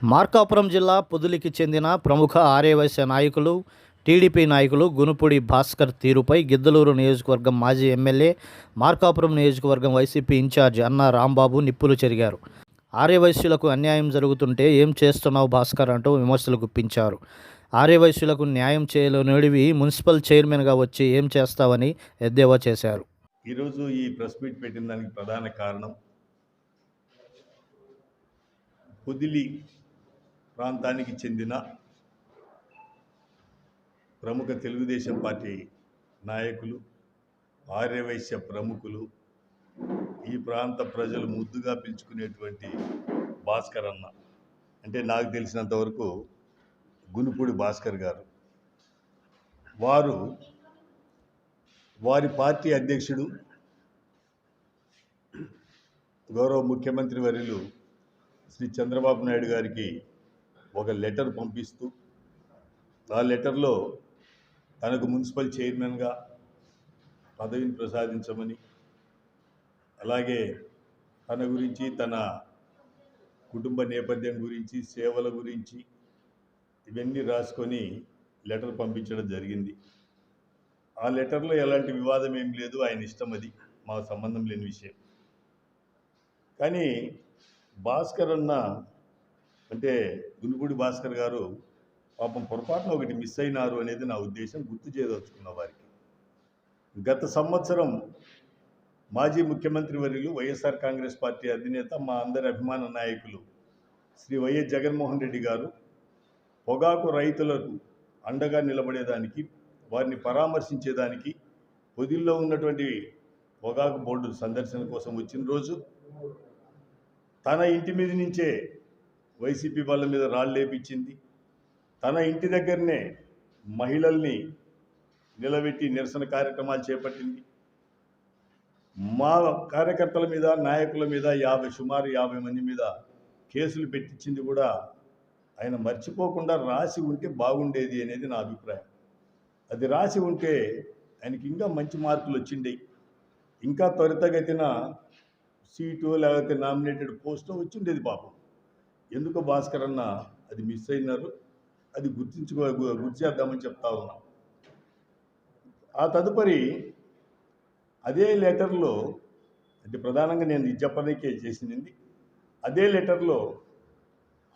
మార్కాపురం జిల్లా పొదిలికి చెందిన ప్రముఖ ఆర్యవైశ్య నాయకులు, టీడీపీ నాయకులు గునుపూడి భాస్కర్ తీరుపై గిద్దలూరు నియోజకవర్గం మాజీ ఎమ్మెల్యే, మార్కాపురం నియోజకవర్గం వైసీపీ ఇన్ఛార్జ్ అన్న రాంబాబు నిప్పులు చెరిగారు. ఆర్యవైశ్యులకు అన్యాయం జరుగుతుంటే ఏం చేస్తున్నావు భాస్కర్ అంటూ విమర్శలు గుప్పించారు. ఆర్యవైశ్యులకు న్యాయం చేయలేనివి మున్సిపల్ చైర్మన్గా వచ్చి ఏం చేస్తావని ఎద్దేవా చేశారు. ఈరోజు ఈ ప్రెస్ మీట్ పెట్టిన దానికి ప్రధాన కారణం పొదిలి ప్రాంతానికి చెందిన ప్రముఖ తెలుగుదేశం పార్టీ నాయకులు, ఆర్యవైశ్య ప్రముఖులు, ఈ ప్రాంత ప్రజలు ముద్దుగా పిలుచుకునేటువంటి భాస్కర్ అన్న, అంటే నాకు తెలిసినంత వరకు గునుపూడి భాస్కర్ గారు, వారి పార్టీ అధ్యక్షుడు గౌరవ ముఖ్యమంత్రి వర్యులు శ్రీ చంద్రబాబు నాయుడు గారికి ఒక లెటర్ పంపిస్తూ, ఆ లెటర్లో తనకు మున్సిపల్ చైర్మన్గా పదవిని ప్రసాదించమని, అలాగే తన గురించి, తన కుటుంబ నేపథ్యం గురించి, సేవల గురించి ఇవన్నీ రాసుకొని లెటర్ పంపించడం జరిగింది. ఆ లెటర్లో ఎలాంటి వివాదం ఏం లేదు, ఆయన ఇష్టం, అది మాకు సంబంధం లేని విషయం. కానీ భాస్కర్ అన్న, అంటే గునుపూడి భాస్కర్ గారు పాపం పొరపాటున ఒకటి మిస్ అయినారు అనేది నా ఉద్దేశం, గుర్తు చేయదలుచుకున్న వారికి. గత సంవత్సరం మాజీ ముఖ్యమంత్రి వర్యులు, వైఎస్ఆర్ కాంగ్రెస్ పార్టీ అధినేత, మా అందరి అభిమాన నాయకులు శ్రీ వైఎస్ జగన్మోహన్ రెడ్డి గారు పొగాకు రైతులకు అండగా నిలబడేదానికి, వారిని పరామర్శించేదానికి పొదిల్లో ఉన్నటువంటి పొగాకు బోర్డు సందర్శన కోసం వచ్చిన రోజు తన ఇంటి మీద నుంచే వైసీపీ వాళ్ళ మీద రాళ్ళు లేపించింది. తన ఇంటి దగ్గరనే మహిళల్ని నిలబెట్టి నిరసన కార్యక్రమాలు చేపట్టింది. మా కార్యకర్తల మీద, నాయకుల మీద సుమారు 50 మంది మీద కేసులు పెట్టించింది కూడా ఆయన మర్చిపోకుండా రాసి ఉంటే బాగుండేది అనేది నా అభిప్రాయం. అది రాసి ఉంటే ఆయనకి ఇంకా మంచి మార్కులు వచ్చిండేవి, ఇంకా త్వరితగతిన సీటు లేకపోతే నామినేటెడ్ పోస్టు వచ్చిండేది పాపం. ఎందుకో భాస్కర్ అన్న అది మిస్ అయినారు, అది గుర్తు చేద్దామని చెప్తా ఉన్నాం. ఆ తదుపరి అదే లెటర్లో, అంటే ప్రధానంగా నేను ఇది చెప్పడానికే చేసింది, అదే లెటర్లో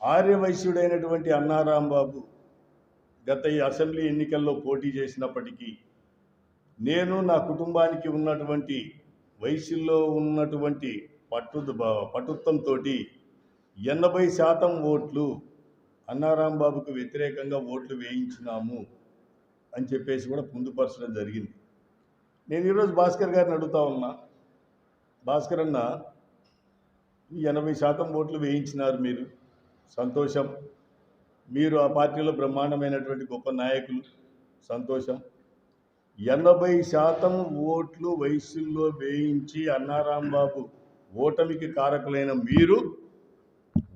ఆర్యవైశ్యుడైనటువంటి అన్నా రాంబాబు గత ఈ అసెంబ్లీ ఎన్నికల్లో పోటీ చేసినప్పటికీ నేను నా కుటుంబానికి ఉన్నటువంటి వైశ్యుల్లో ఉన్నటువంటి పటుత్వంతో 80% ఓట్లు అన్నారాంబాబుకు వ్యతిరేకంగా ఓట్లు వేయించినాము అని చెప్పేసి కూడా పొందుపరచడం జరిగింది. నేను ఈరోజు భాస్కర్ గారిని అడుగుతా ఉన్నా, భాస్కర్ అన్న, 80% ఓట్లు వేయించినారు మీరు, సంతోషం. మీరు ఆ పార్టీలో బ్రహ్మాండమైనటువంటి గొప్ప నాయకులు, సంతోషం. 80% ఓట్లు వైశ్యుల్లో వేయించి అన్నారాంబాబు ఓటమికి కారకులైన మీరు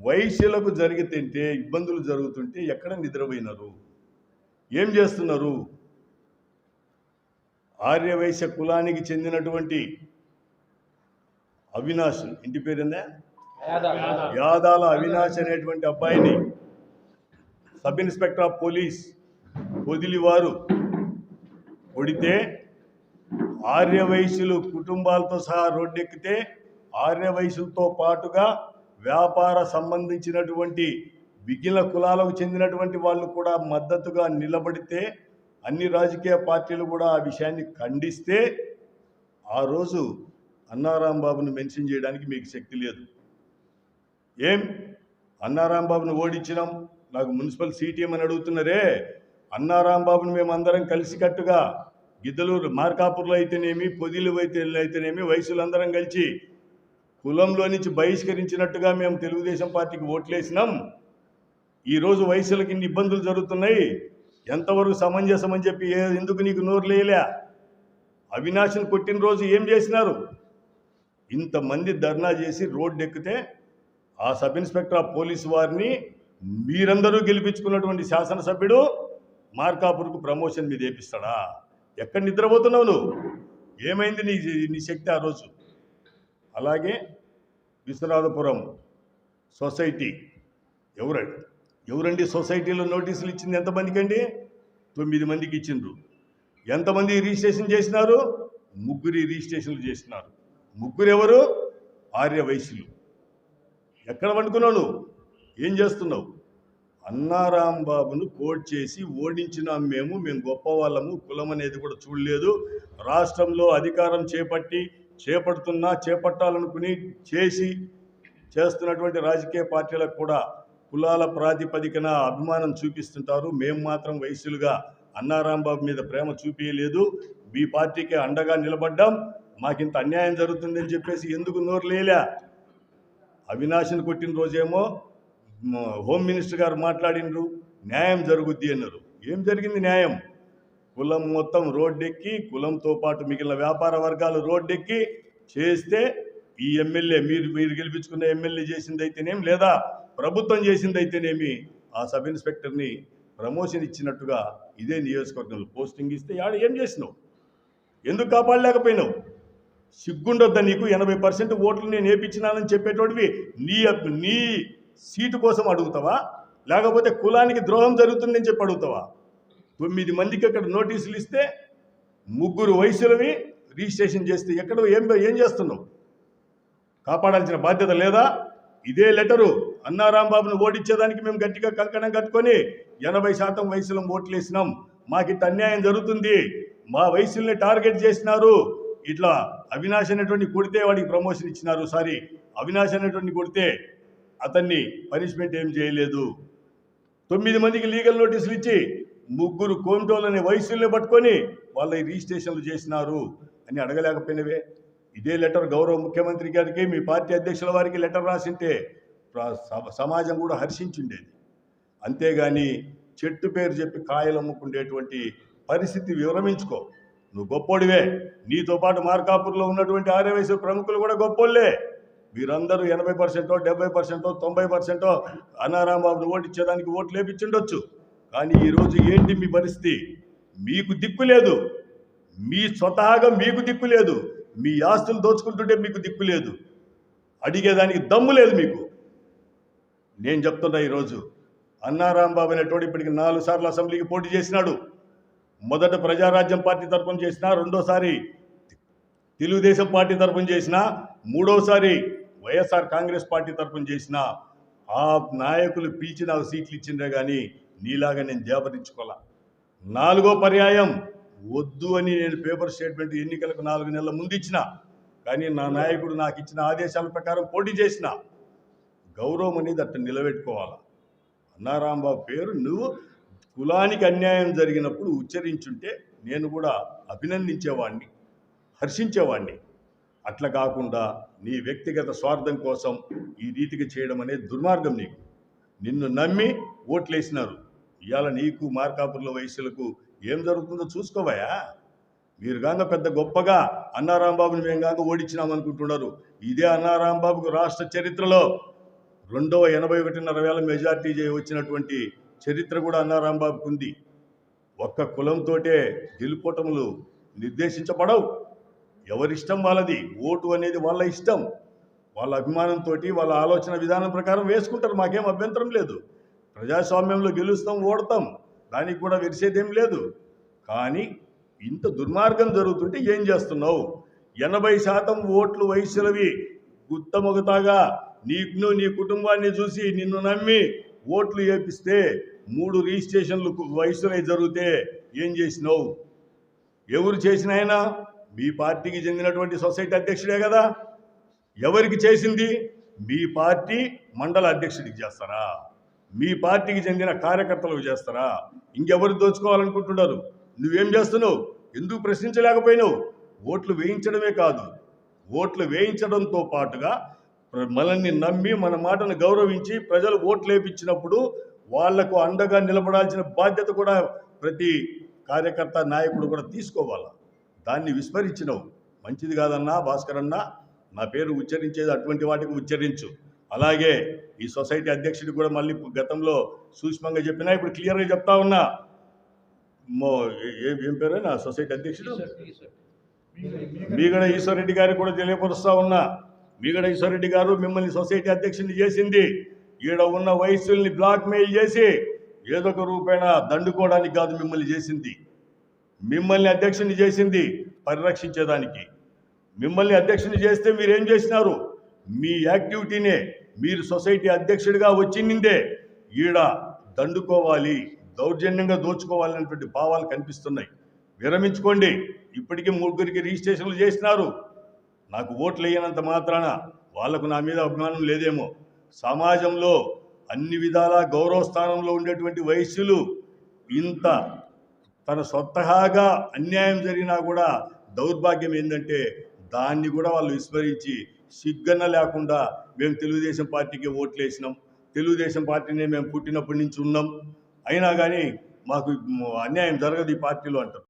వైశ్యులకు జరిగితే ఇబ్బందులు జరుగుతుంటే ఎక్కడ నిద్రపోయినారు, ఏం చేస్తున్నారు? ఆర్యవైశ్య కులానికి చెందినటువంటి అవినాష్, ఇంటి పేరుందా, యాదాల అవినాష్ అనేటువంటి అబ్బాయిని sub inspector of police Podili వారు కొడితే, ఆర్యవైశ్యులు కుటుంబాలతో సహా రోడ్డెక్కితే, ఆర్యవైశ్యులతో పాటుగా వ్యాపార సంబంధించినటువంటి మిగిలిన కులాలకు చెందినటువంటి వాళ్ళు కూడా మద్దతుగా నిలబడితే, అన్ని రాజకీయ పార్టీలు కూడా ఆ విషయాన్ని ఖండిస్తే, ఆ రోజు అన్నారాంబాబును మెన్షన్ చేయడానికి మీకు శక్తి లేదు. ఏం అన్నారాంబాబును ఓడించినాం, నాకు మున్సిపల్ సీట్ ఏమని అడుగుతున్నారే? అన్నారాంబాబును మేమందరం కలిసికట్టుగా గిద్దలూరు, మార్కాపూర్లో అయితేనేమి, పొదిలి అయితేనేమి వయసులందరం కలిసి కులంలో నుంచి బహిష్కరించినట్టుగా మేము తెలుగుదేశం పార్టీకి ఓట్లేసినాం. ఈరోజు వయసులకి ఇన్ని ఇబ్బందులు జరుగుతున్నాయి, ఎంతవరకు సమంజసం అని చెప్పి ఎందుకు నీకు నోరు లేలే? అవినాష్ని కొట్టిన రోజు ఏం చేసినారు? ఇంతమంది ధర్నా చేసి రోడ్డు ఎక్కితే ఆ సబ్ ఇన్స్పెక్టర్ ఆఫ్ పోలీసు వారిని మీరందరూ గెలిపించుకున్నటువంటి శాసనసభ్యుడు మార్కాపూర్కు ప్రమోషన్ మీద వేపిస్తాడా? ఎక్కడ నిద్రపోతున్నావు నువ్వు? ఏమైంది నీ శక్తి ఆ రోజు? అలాగే విశ్వనాథపురం సొసైటీ ఎవరండి ఎవరండి సొసైటీలో నోటీసులు ఇచ్చింది ఎంతమందికి అండి? 9 మందికి ఇచ్చిండ్రు. ఎంతమంది రిజిస్ట్రేషన్ చేసినారు? 3 రిజిస్ట్రేషన్లు చేసినారు. 3 ఎవరు? ఆర్య వైశ్యులు. ఎక్కడ వండుకున్నావు నువ్వు? ఏం చేస్తున్నావు? అన్నారాంబాబును కోట్ చేసి ఓడించినాం. మేము గొప్ప వాళ్ళము, కులం అనేది కూడా చూడలేదు. రాష్ట్రంలో అధికారం చేపట్టాలనుకుని చేస్తున్నటువంటి రాజకీయ పార్టీలకు కూడా కులాల ప్రాతిపదికన అభిమానం చూపిస్తుంటారు. మేము మాత్రం వైశ్యులుగా అన్నారాంబాబు మీద ప్రేమ చూపించలేదు. మీ పార్టీకి అండగా నిలబడ్డాం. మాకింత అన్యాయం జరుగుతుందని చెప్పేసి ఎందుకు నోరు లేలే? అవినాష్ని కొట్టిన రోజేమో హోమ్ మినిస్టర్ గారు మాట్లాడినరు, న్యాయం జరుగుద్ది అన్నారు. ఏం జరిగింది న్యాయం? కులం మొత్తం రోడ్డెక్కి, కులంతో పాటు మిగిలిన వ్యాపార వర్గాలు రోడ్డెక్కి చేస్తే ఈ ఎమ్మెల్యే మీరు గెలిపించుకున్న ఎమ్మెల్యే చేసిందైతేనేమి, లేదా ప్రభుత్వం చేసిందైతేనేమి, ఆ సబ్ ఇన్స్పెక్టర్ని ప్రమోషన్ ఇచ్చినట్టుగా ఇదే నియోజకవర్గంలో పోస్టింగ్ ఇస్తే ఏం చేసినావు? ఎందుకు కాపాడలేకపోయినావు? సిగ్గుండొద్దా నీకు? 80% ఓట్లు నేను వేయించినానని చెప్పేటోడివి నీ సీటు కోసం అడుగుతావా? లేకపోతే కులానికి ద్రోహం జరుగుతుందని చెప్పి అడుగుతావా? 9 మందికి అక్కడ నోటీసులు ఇస్తే 3 వయసులవి రిజిస్ట్రేషన్ చేస్తే ఎక్కడ ఏం చేస్తున్నావు? కాపాడాల్సిన బాధ్యత లేదా? ఇదే లెటరు అన్నారాంబాబును ఓడించేదానికి మేము గట్టిగా కంకణం కట్టుకొని 80% వయసులో ఓట్లు వేసినాం. మాకింత అన్యాయం జరుగుతుంది, మా వయసుల్ని టార్గెట్ చేసినారు, ఇట్లా అవినాష్ అనేటువంటి కొడితే వాడికి ప్రమోషన్ ఇచ్చినారు. అవినాష్ అనేటువంటి కొడితే అతన్ని పనిష్మెంట్ ఏం చేయలేదు. 9 మందికి లీగల్ నోటీసులు ఇచ్చి 3 కోమిటోళ్ళని వయసుల్ని పట్టుకొని వాళ్ళ రిజిస్ట్రేషన్లు చేసినారు అని అడగలేకపోయినవే? ఇదే లెటర్ గౌరవ ముఖ్యమంత్రి గారికి, మీ పార్టీ అధ్యక్షుల వారికి లెటర్ రాసింటే సమాజం కూడా హర్షించుండేది. అంతేగాని చెట్టు పేరు చెప్పి కాయలు అమ్ముకునేటువంటి పరిస్థితి విరమించుకో. నువ్వు గొప్పోడివే. నీతో పాటు మార్కాపూర్లో ఉన్నటువంటి ఆర్యవైశ్య ప్రముఖులు కూడా గొప్పోళ్ళే. వీరందరూ 80%, 70%, 90% అన్నారాంబాబును ఓటించేదానికి ఓట్లు వేపించుండొచ్చు. కానీ ఈరోజు ఏంటి మీ పరిస్థితి? మీకు దిక్కు లేదు. మీ స్వతహాగా మీకు దిక్కు లేదు. మీ ఆస్తులు దోచుకుంటుంటే మీకు దిక్కు లేదు. అడిగేదానికి దమ్ము లేదు మీకు. నేను చెప్తున్నా, ఈరోజు అన్నారాంబాబు అనేటోడు ఇప్పటికి 4 సార్లు అసెంబ్లీకి పోటీ చేసినాడు. మొదట ప్రజారాజ్యం పార్టీ తరఫున చేసిన, రెండోసారి తెలుగుదేశం పార్టీ తరఫున చేసిన, మూడోసారి వైఎస్ఆర్ కాంగ్రెస్ పార్టీ తరఫున చేసిన. ఆ నాయకులు పిలిచి నాకు సీట్లు ఇచ్చిండే కానీ నీలాగా నేను దేవరించుకోవాలా. 4వ పర్యాయం వద్దు అని నేను పేపర్ స్టేట్మెంట్ ఎన్నికలకు 4 నెలల ముందు ఇచ్చిన. కానీ నా నాయకుడు నాకు ఇచ్చిన ఆదేశాల ప్రకారం పోటీ చేసిన. గౌరవం అనేది అట్లా నిలబెట్టుకోవాలా. అన్నారాంబాబు పేరు నువ్వు కులానికి అన్యాయం జరిగినప్పుడు ఉచ్చరించుంటే నేను కూడా అభినందించేవాడిని, హర్షించేవాడిని. అట్లా కాకుండా నీ వ్యక్తిగత స్వార్థం కోసం ఈ రీతికి చేయడం అనేది దుర్మార్గం. నిన్ను నమ్మి ఓట్లేసినారు. ఇవాళ నీకు మార్కాపుర్ల వయసులకు ఏం జరుగుతుందో చూసుకోవయా. మీరు కాక పెద్ద గొప్పగా అన్నారాంబాబుని మేము కాక ఓడించినామనుకుంటున్నారు. ఇదే అన్నారాంబాబుకు రాష్ట్ర చరిత్రలో 81.5 మెజార్టీ వచ్చినటువంటి చరిత్ర కూడా అన్నారాంబాబుకు ఉంది. ఒక్క కులంతోటే గెలుపోటములు నిర్దేశించబడవు. ఎవరిష్టం వాళ్ళది. ఓటు అనేది వాళ్ళ ఇష్టం. వాళ్ళ అభిమానంతో, వాళ్ళ ఆలోచన విధానం ప్రకారం వేసుకుంటారు. మాకేం అభ్యంతరం లేదు. ప్రజాస్వామ్యంలో గెలుస్తాం, ఓడతాం, దానికి కూడా విరిసేదేం లేదు. కానీ ఇంత దుర్మార్గం జరుగుతుంటే ఏం చేస్తున్నావు? 80% ఓట్లు వయసులవి గుత్తమొగతాగా నీకు నీ కుటుంబాన్ని చూసి నిన్ను నమ్మి ఓట్లు వేపిస్తే 3 రిజిస్ట్రేషన్లు వయసులై జరిగితే ఏం చేసినావు? ఎవరు చేసినాయనా? మీ పార్టీకి చెందినటువంటి సొసైటీ అధ్యక్షుడే కదా. ఎవరికి చేసింది? మీ పార్టీ మండల అధ్యక్షుడికి చేస్తారా? మీ పార్టీకి చెందిన కార్యకర్తలకు చేస్తారా? ఇంకెవరు దోచుకోవాలనుకుంటున్నారు? నువ్వేం చేస్తున్నావు? ఎందుకు ప్రశ్నించలేకపోయినావు? ఓట్లు వేయించడమే కాదు, ఓట్లు వేయించడంతో పాటుగా మనల్ని నమ్మి మన మాటను గౌరవించి ప్రజలు ఓట్లు వేయించినప్పుడు వాళ్లకు అండగా నిలబడాల్సిన బాధ్యత కూడా ప్రతి కార్యకర్త, నాయకుడు కూడా తీసుకోవాలా. దాన్ని విస్మరించినవు. మంచిది కాదన్నా భాస్కర్ అన్న. నా పేరు ఉచ్చరించేది అటువంటి వాటికి ఉచ్చరించు. అలాగే ఈ సొసైటీ అధ్యక్షుడికి కూడా మళ్ళీ గతంలో సూక్ష్మంగా చెప్పినా, ఇప్పుడు క్లియర్గా చెప్తా ఉన్నా. ఏం పేరు నా సొసైటీ అధ్యక్షుడు? మీగడ ఈశ్వరరెడ్డి గారికి కూడా తెలియపరుస్తా ఉన్నా. మీగడ ఈశ్వరరెడ్డి గారు మిమ్మల్ని సొసైటీ అధ్యక్షుడిని చేసింది ఈడ ఉన్న వయస్సుల్ని బ్లాక్మెయిల్ చేసి ఏదో ఒక రూపేణ దండుకోవడానికి కాదు మిమ్మల్ని చేసింది. మిమ్మల్ని అధ్యక్షుని చేసింది పరిరక్షించేదానికి. మిమ్మల్ని అధ్యక్షుని చేస్తే మీరేం చేసినారు? మీ యాక్టివిటీనే మీరు సొసైటీ అధ్యక్షుడిగా వచ్చిందే ఈడ దండుకోవాలి, దౌర్జన్యంగా దోచుకోవాలనేటువంటి భావాలు కనిపిస్తున్నాయి. విరమించుకోండి. ఇప్పటికీ 3 రిజిస్ట్రేషన్లు చేసినారు. నాకు ఓట్లు వేయనంత మాత్రాన వాళ్లకు నా మీద అభిమానం లేదేమో. సమాజంలో అన్ని విధాలా గౌరవ స్థానంలో ఉండేటువంటి వయస్సులు ఇంత తన స్వతహాగా అన్యాయం జరిగినా కూడా దౌర్భాగ్యం ఏంటంటే దాన్ని కూడా వాళ్ళు విస్మరించి సిగ్గన్న లేకుండా మేము తెలుగుదేశం పార్టీకి ఓట్లు వేసినాం, తెలుగుదేశం పార్టీనే మేము పుట్టినప్పటి నుంచి ఉన్నాం, అయినా కానీ మాకు అన్యాయం జరగదు ఈ పార్టీలో అంటారు.